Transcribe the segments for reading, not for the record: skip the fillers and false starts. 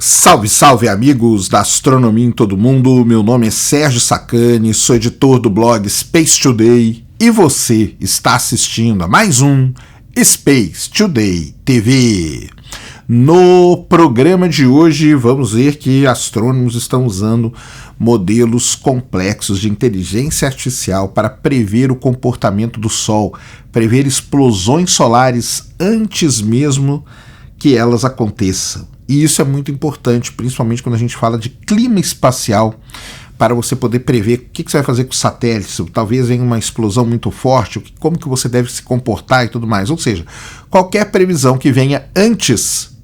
Salve, salve amigos da astronomia em todo mundo, meu nome é Sérgio Sacani, sou editor do blog Space Today e você está assistindo a mais um Space Today TV. No programa de hoje vamos ver que astrônomos estão usando modelos complexos de inteligência artificial para prever o comportamento do Sol, prever explosões solares antes mesmo que elas aconteçam. E isso é muito importante, principalmente quando a gente fala de clima espacial, para você poder prever o que você vai fazer com os satélites, talvez venha uma explosão muito forte, como que você deve se comportar e tudo mais. Ou seja, qualquer previsão que venha antes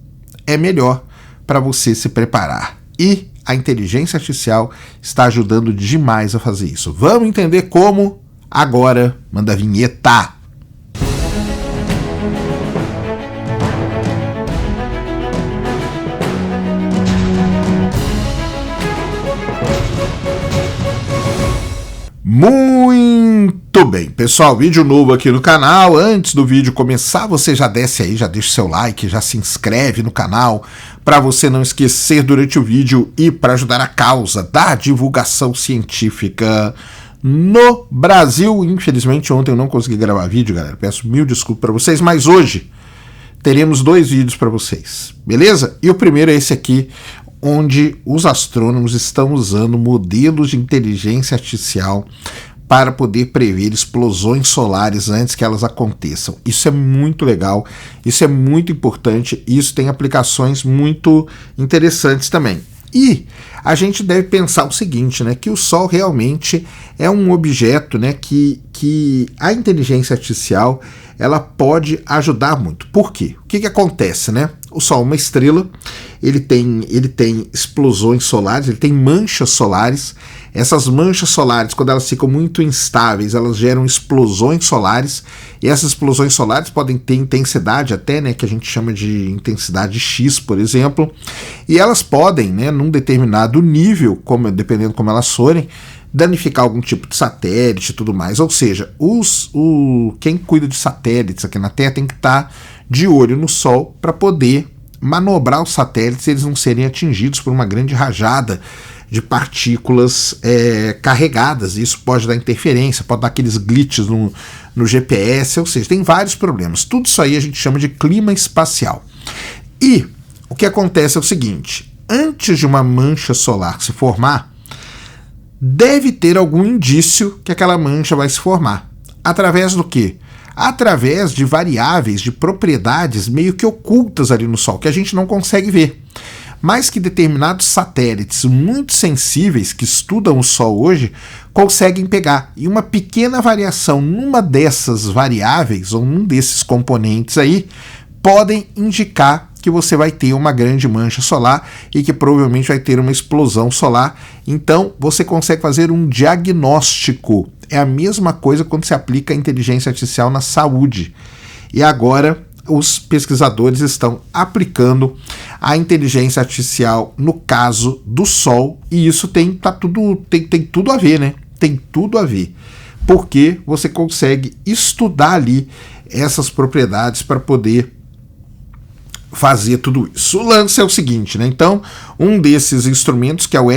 é melhor para você se preparar. E a inteligência artificial está ajudando demais a fazer isso. Vamos entender como? Agora, manda a vinheta! Muito bem, pessoal, vídeo novo aqui no canal. Antes do vídeo começar, você já desce aí, já deixa seu like, já se inscreve no canal para você não esquecer durante o vídeo e para ajudar a causa da divulgação científica no Brasil. Infelizmente ontem eu não consegui gravar vídeo, galera, peço mil desculpas para vocês, mas hoje teremos dois vídeos para vocês, beleza? E o primeiro é esse aqui, onde os astrônomos estão usando modelos de inteligência artificial para poder prever explosões solares antes que elas aconteçam. Isso é muito legal, isso é muito importante, e isso tem aplicações muito interessantes também. E a gente deve pensar o seguinte, né, que o Sol realmente é um objeto, né, que a inteligência artificial ela pode ajudar muito. Por quê? O que acontece, né? O Sol é uma estrela, ele tem explosões solares, ele tem manchas solares. Essas manchas solares, quando elas ficam muito instáveis, elas geram explosões solares, e essas explosões solares podem ter intensidade até, né, que a gente chama de intensidade X, por exemplo, e elas podem, né, num determinado nível, dependendo como elas forem, danificar algum tipo de satélite e tudo mais. Ou seja, quem cuida de satélites aqui na Terra tem que estar de olho no Sol para poder manobrar os satélites e eles não serem atingidos por uma grande rajada de partículas carregadas. Isso pode dar interferência, pode dar aqueles glitches no GPS, ou seja, tem vários problemas. Tudo isso aí a gente chama de clima espacial. E o que acontece é o seguinte: antes de uma mancha solar se formar, deve ter algum indício que aquela mancha vai se formar. Através do quê? Através de variáveis, de propriedades meio que ocultas ali no Sol, que a gente não consegue ver, mas que determinados satélites muito sensíveis que estudam o Sol hoje conseguem pegar. E uma pequena variação numa dessas variáveis, ou num desses componentes aí, podem indicar que você vai ter uma grande mancha solar e que provavelmente vai ter uma explosão solar. Então você consegue fazer um diagnóstico. É a mesma coisa quando se aplica a inteligência artificial na saúde. E agora os pesquisadores estão aplicando a inteligência artificial no caso do Sol, e isso tem tudo a ver, né? Tem tudo a ver, porque você consegue estudar ali essas propriedades para poder fazer tudo isso. O lance é o seguinte, né? Então, um desses instrumentos, que é o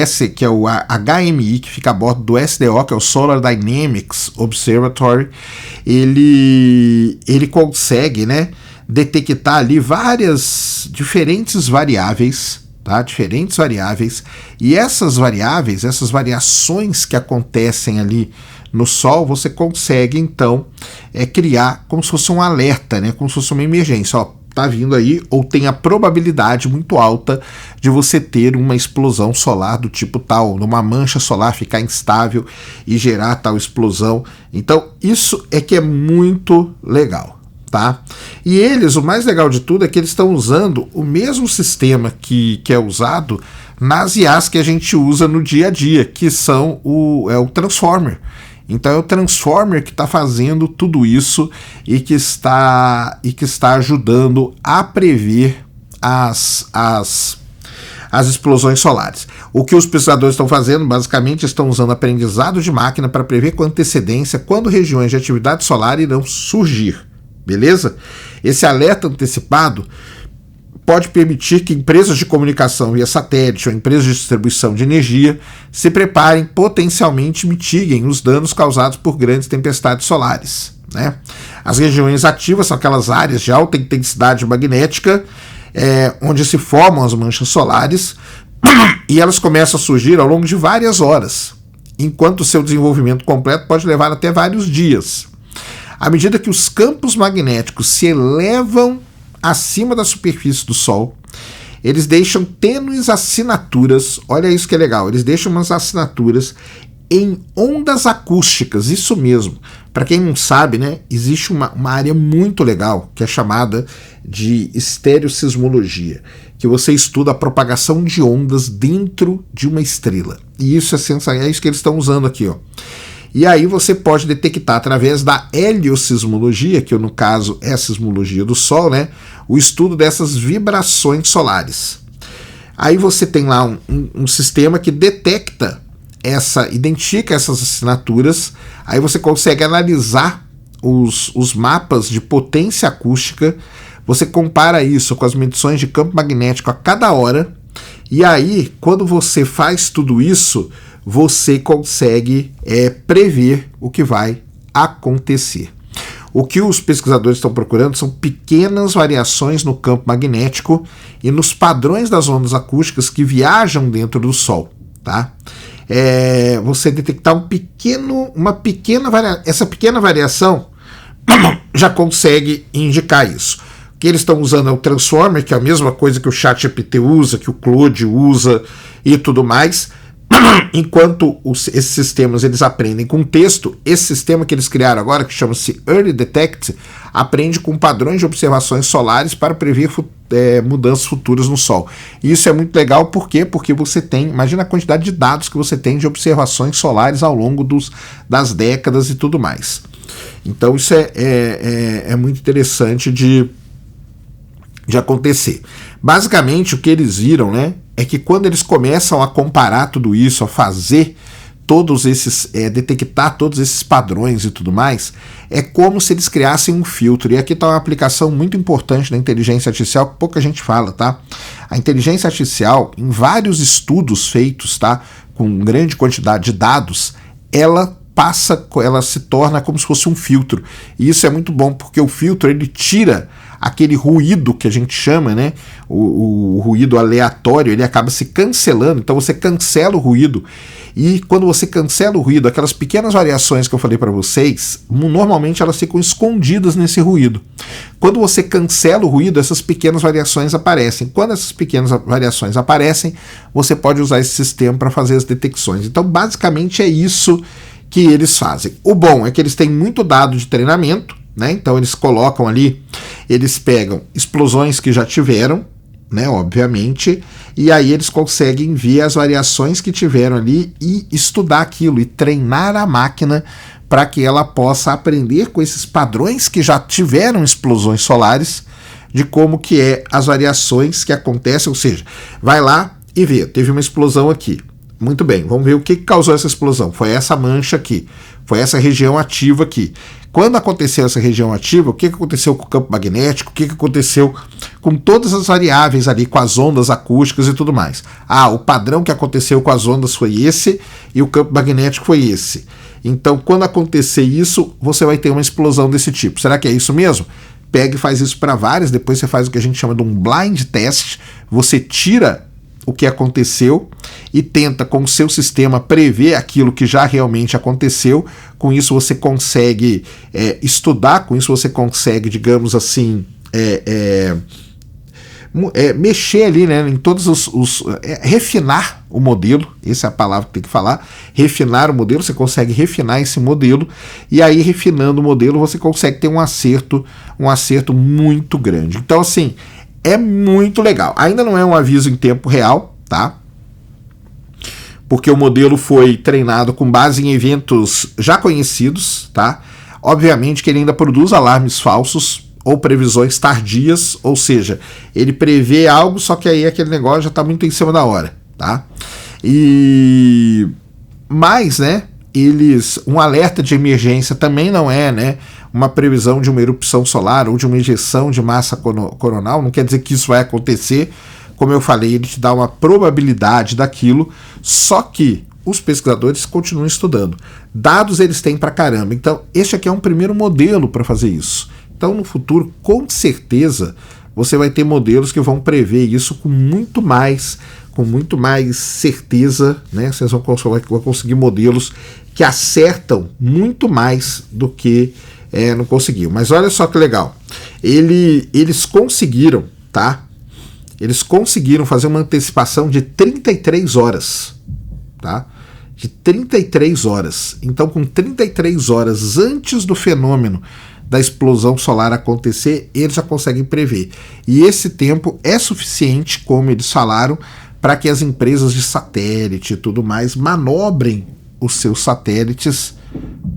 HMI, que fica a bordo do SDO, que é o Solar Dynamics Observatory, ele consegue, né, detectar ali diferentes variáveis, tá? Diferentes variáveis, e essas variações que acontecem ali no Sol, você consegue então criar como se fosse um alerta, né? Como se fosse uma emergência, ó. Tá vindo aí, ou tem a probabilidade muito alta de você ter uma explosão solar do tipo tal, numa mancha solar ficar instável e gerar tal explosão. Então isso é que é muito legal, tá? E o mais legal de tudo é que eles estão usando o mesmo sistema que é usado nas IAs que a gente usa no dia a dia, que são o Transformer. Então é o Transformer que está fazendo tudo isso e que está ajudando a prever as explosões solares. O que os pesquisadores estão fazendo, basicamente, estão usando aprendizado de máquina para prever com antecedência quando regiões de atividade solar irão surgir, beleza? Esse alerta antecipado pode permitir que empresas de comunicação via satélite ou empresas de distribuição de energia se preparem, potencialmente mitiguem os danos causados por grandes tempestades solares, né? As regiões ativas são aquelas áreas de alta intensidade magnética, onde se formam as manchas solares, e elas começam a surgir ao longo de várias horas, enquanto o seu desenvolvimento completo pode levar até vários dias. À medida que os campos magnéticos se elevam acima da superfície do Sol, eles deixam tênues assinaturas, olha isso que é legal, eles deixam umas assinaturas em ondas acústicas, isso mesmo. Para quem não sabe, né, existe uma área muito legal que é chamada de estereossismologia, que você estuda a propagação de ondas dentro de uma estrela. E isso é sensacional, é isso que eles estão usando aqui, ó. E aí você pode detectar através da heliosismologia, que no caso é a sismologia do Sol, né, o estudo dessas vibrações solares. Aí você tem lá um sistema que detecta identifica essas assinaturas, aí você consegue analisar os mapas de potência acústica, você compara isso com as medições de campo magnético a cada hora, e aí, quando você faz tudo isso, você consegue prever o que vai acontecer. O que os pesquisadores estão procurando são pequenas variações no campo magnético e nos padrões das ondas acústicas que viajam dentro do Sol, tá? Você detectar uma pequena variação, essa pequena variação já consegue indicar isso. O que eles estão usando é o Transformer, que é a mesma coisa que o ChatGPT usa, que o Claude usa e tudo mais. Enquanto esses sistemas eles aprendem com texto, esse sistema que eles criaram agora, que chama-se Early Detect, aprende com padrões de observações solares para prever mudanças futuras no Sol. E isso é muito legal, por quê? Porque você tem, imagina a quantidade de dados que você tem de observações solares ao longo das décadas e tudo mais. Então isso é muito interessante de acontecer. Basicamente o que eles viram, né, é que quando eles começam a comparar tudo isso, a fazer todos esses, detectar todos esses padrões e tudo mais, é como se eles criassem um filtro. E aqui está uma aplicação muito importante da inteligência artificial que pouca gente fala, tá? A inteligência artificial, em vários estudos feitos, tá, com grande quantidade de dados, ela se torna como se fosse um filtro. E isso é muito bom, porque o filtro ele tira aquele ruído que a gente chama, né? O ruído aleatório, ele acaba se cancelando, então você cancela o ruído, e quando você cancela o ruído, aquelas pequenas variações que eu falei para vocês, normalmente elas ficam escondidas nesse ruído. Quando você cancela o ruído, essas pequenas variações aparecem. Quando essas pequenas variações aparecem, você pode usar esse sistema para fazer as detecções. Então, basicamente é isso que eles fazem. O bom é que eles têm muito dado de treinamento, né? Então eles colocam ali, eles pegam explosões que já tiveram, né, obviamente, e aí eles conseguem ver as variações que tiveram ali e estudar aquilo e treinar a máquina para que ela possa aprender com esses padrões que já tiveram explosões solares, de como que as variações que acontecem, ou seja, vai lá e vê, teve uma explosão aqui. Muito bem, vamos ver o que causou essa explosão. Foi essa mancha aqui, foi essa região ativa aqui. Quando aconteceu essa região ativa, o que aconteceu com o campo magnético, o que aconteceu com todas as variáveis ali, com as ondas acústicas e tudo mais. O padrão que aconteceu com as ondas foi esse e o campo magnético foi esse. Então, quando acontecer isso, você vai ter uma explosão desse tipo. Será que é isso mesmo? Pega e faz isso para várias, depois você faz o que a gente chama de um blind test, você tira o que aconteceu e tenta com o seu sistema prever aquilo que já realmente aconteceu. Com isso você consegue estudar, com isso você consegue, digamos assim, mexer ali, né, em todos refinar o modelo, essa é a palavra que tem que falar, refinar o modelo, você consegue refinar esse modelo, e aí refinando o modelo você consegue ter um acerto muito grande. Então assim, é muito legal. Ainda não é um aviso em tempo real, tá? Porque o modelo foi treinado com base em eventos já conhecidos, tá? Obviamente que ele ainda produz alarmes falsos ou previsões tardias, ou seja, ele prevê algo, só que aí aquele negócio já está muito em cima da hora, tá? Mas, né, um alerta de emergência também não é, né, uma previsão de uma erupção solar ou de uma injeção de massa coronal, não quer dizer que isso vai acontecer. Como eu falei, ele te dá uma probabilidade daquilo, só que os pesquisadores continuam estudando. Dados eles têm pra caramba, então este aqui é um primeiro modelo para fazer isso. Então no futuro, com certeza, você vai ter modelos que vão prever isso com muito mais certeza, né? Vocês vão conseguir modelos que acertam muito mais do que não conseguiu. Mas olha só que legal, eles conseguiram, tá? Eles conseguiram fazer uma antecipação de 33 horas, tá? De 33 horas. Então, com 33 horas antes do fenômeno da explosão solar acontecer, eles já conseguem prever. E esse tempo é suficiente, como eles falaram, para que as empresas de satélite e tudo mais manobrem os seus satélites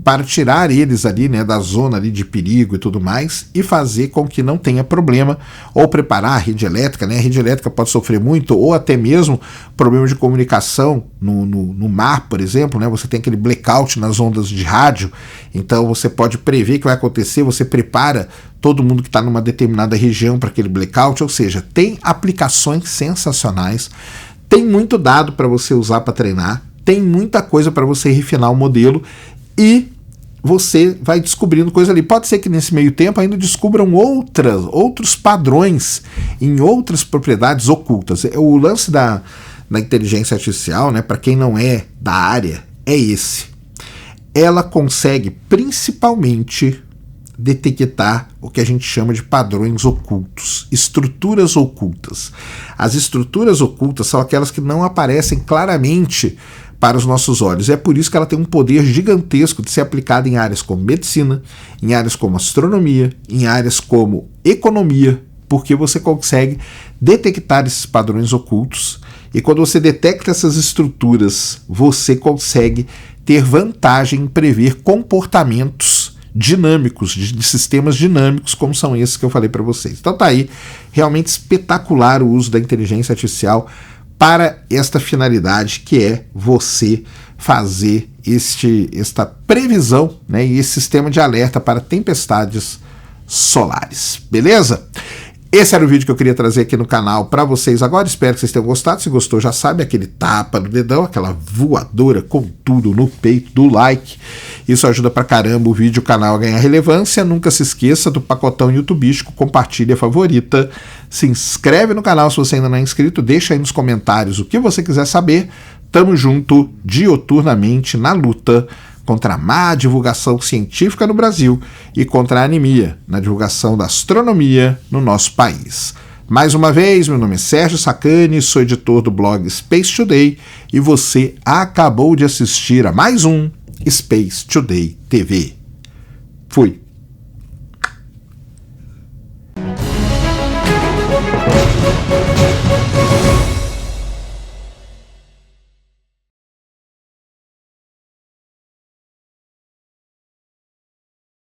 para tirar eles ali, né, da zona ali de perigo e tudo mais, e fazer com que não tenha problema, ou preparar a rede elétrica, né? A rede elétrica pode sofrer muito, ou até mesmo problema de comunicação no mar, por exemplo, né? Você tem aquele blackout nas ondas de rádio, então você pode prever que vai acontecer, você prepara todo mundo que está numa determinada região para aquele blackout, ou seja, tem aplicações sensacionais, tem muito dado para você usar para treinar, tem muita coisa para você refinar o modelo, e você vai descobrindo coisa ali. Pode ser que nesse meio tempo ainda descubram outros padrões em outras propriedades ocultas. O lance da inteligência artificial, né, para quem não é da área, é esse. Ela consegue principalmente detectar o que a gente chama de padrões ocultos, estruturas ocultas. As estruturas ocultas são aquelas que não aparecem claramente para os nossos olhos. É por isso que ela tem um poder gigantesco de ser aplicada em áreas como medicina, em áreas como astronomia, em áreas como economia, porque você consegue detectar esses padrões ocultos, e quando você detecta essas estruturas, você consegue ter vantagem em prever comportamentos dinâmicos, de sistemas dinâmicos, como são esses que eu falei para vocês. Então tá aí, realmente espetacular o uso da inteligência artificial para esta finalidade, que é você fazer esta previsão, né, e esse sistema de alerta para tempestades solares. Beleza? Esse era o vídeo que eu queria trazer aqui no canal para vocês agora. Espero que vocês tenham gostado. Se gostou, já sabe, aquele tapa no dedão, aquela voadora com tudo no peito do like. Isso ajuda pra caramba o vídeo, o canal a ganhar relevância. Nunca se esqueça do pacotão YouTubístico, compartilha, favorita, se inscreve no canal se você ainda não é inscrito, deixa aí nos comentários o que você quiser saber. Tamo junto dioturnamente na luta contra a má divulgação científica no Brasil e contra a anemia na divulgação da astronomia no nosso país. Mais uma vez, meu nome é Sérgio Sacani, sou editor do blog Space Today e você acabou de assistir a mais um Space Today TV. Fui!